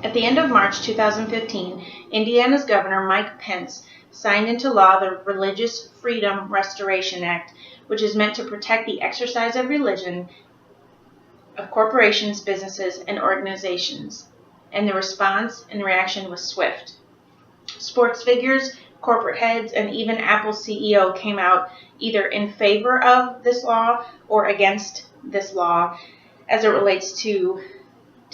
At the end of March 2015, Indiana's Governor Mike Pence signed into law the Religious Freedom Restoration Act, which is meant to protect the exercise of religion of corporations, businesses, and organizations. And the response and reaction was swift. Sports figures, corporate heads, and even Apple's CEO came out either in favor of this law or against this law as it relates to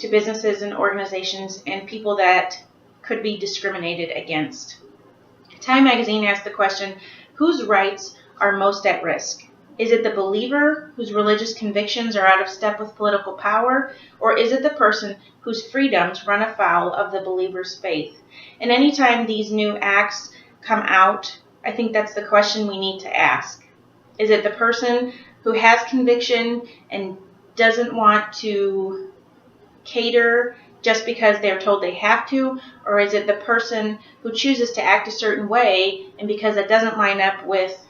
businesses and organizations and people that could be discriminated against. Time magazine asked the question, whose rights are most at risk? Is it the believer whose religious convictions are out of step with political power, or is it the person whose freedoms run afoul of the believer's faith? And anytime these new acts come out, I think that's the question we need to ask. Is it the person who has conviction and doesn't want to cater just because they're told they have to, or is it the person who chooses to act a certain way, and because it doesn't line up with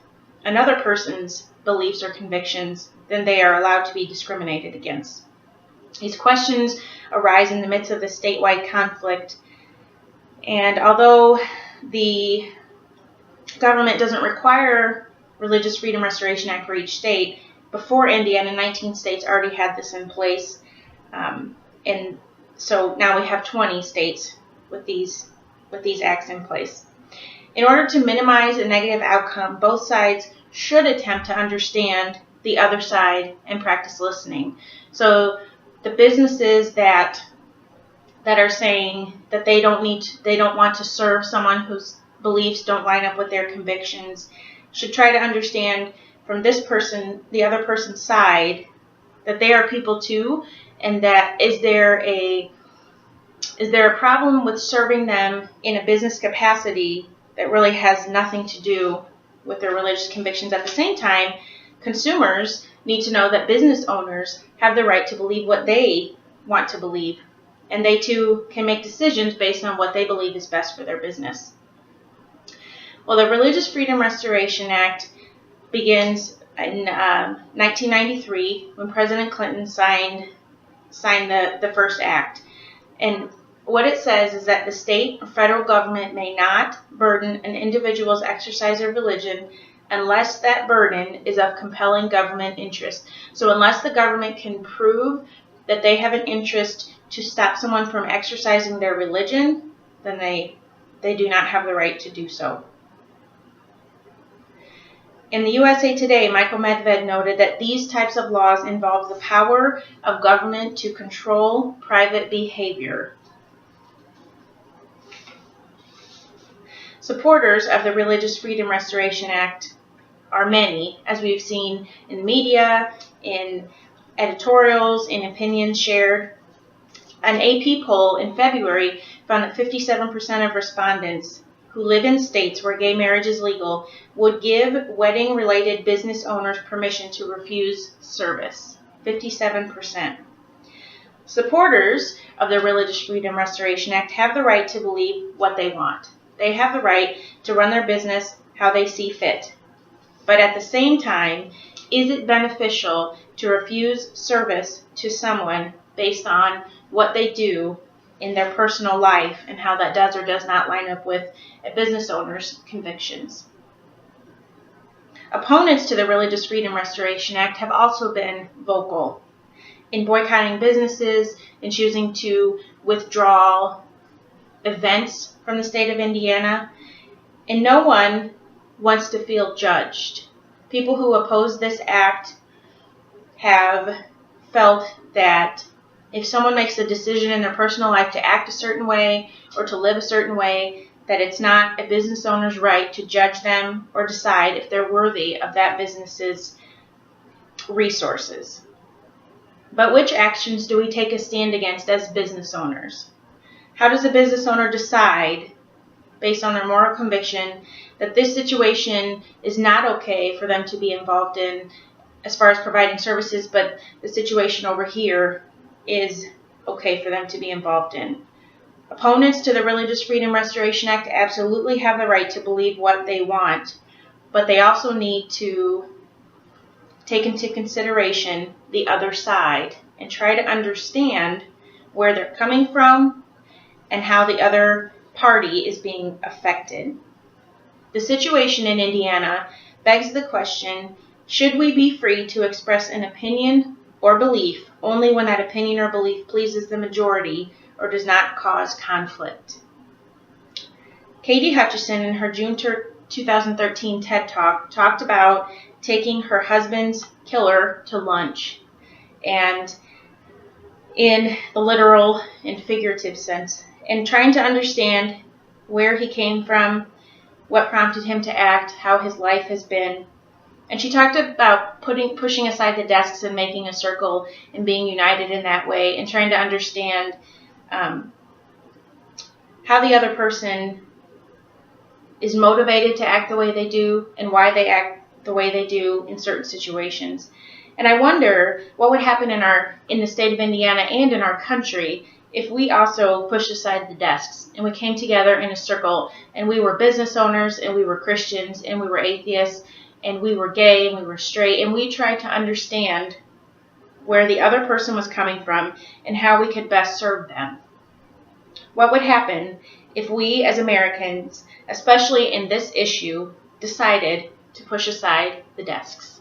another person's beliefs or convictions, then they are allowed to be discriminated against? These questions arise in the midst of the statewide conflict, and although the government doesn't require Religious Freedom Restoration Act for each state, before Indiana, 19 states already had this in place. And so now we have 20 states with these acts in place. In order to minimize a negative outcome, both sides should attempt to understand the other side and practice listening. So the businesses that are saying that they don't want to serve someone whose beliefs don't line up with their convictions should try to understand from this person, the other person's side, that they are people too, and that is there a problem with serving them in a business capacity that really has nothing to do with their religious convictions. At the same time, consumers need to know that business owners have the right to believe what they want to believe, and they too can make decisions based on what they believe is best for their business. Well, the Religious Freedom Restoration Act begins in 1993 when President Clinton signed the first act. And what it says is that the state or federal government may not burden an individual's exercise of religion unless that burden is of compelling government interest. So unless the government can prove that they have an interest to stop someone from exercising their religion, then they do not have the right to do so. In the USA Today, Michael Medved noted that these types of laws involve the power of government to control private behavior. Supporters of the Religious Freedom Restoration Act are many, as we've seen in the media, in editorials, in opinions shared. An AP poll in February found that 57% of respondents who live in states where gay marriage is legal would give wedding-related business owners permission to refuse service. 57%. Supporters of the Religious Freedom Restoration Act have the right to believe what they want. They have the right to run their business how they see fit. But at the same time, is it beneficial to refuse service to someone based on what they do in their personal life and how that does or does not line up with a business owner's convictions? Opponents to the Religious Freedom Restoration Act have also been vocal in boycotting businesses and choosing to withdraw events from the state of Indiana. And no one wants to feel judged. People who oppose this act have felt that if someone makes a decision in their personal life to act a certain way or to live a certain way, that it's not a business owner's right to judge them or decide if they're worthy of that business's resources. But which actions do we take a stand against as business owners? How does a business owner decide, based on their moral conviction, that this situation is not okay for them to be involved in as far as providing services, but the situation over here is okay for them to be involved in? Opponents to the Religious Freedom Restoration Act absolutely have the right to believe what they want, but they also need to take into consideration the other side and try to understand where they're coming from and how the other party is being affected. The situation in Indiana begs the question, should we be free to express an opinion or belief only when that opinion or belief pleases the majority or does not cause conflict? Katie Hutchison, in her June 2013 TED Talk, talked about taking her husband's killer to lunch, and in the literal and figurative sense, and trying to understand where he came from, what prompted him to act, how his life has been. And she talked about pushing aside the desks and making a circle and being united in that way, and trying to understand how the other person is motivated to act the way they do and why they act the way they do in certain situations. And I wonder what would happen in the state of Indiana and in our country if we also pushed aside the desks and we came together in a circle and we were business owners and we were Christians and we were atheists and we were gay and we were straight, and we tried to understand where the other person was coming from and how we could best serve them. What would happen if we as Americans, especially in this issue, decided to push aside the desks?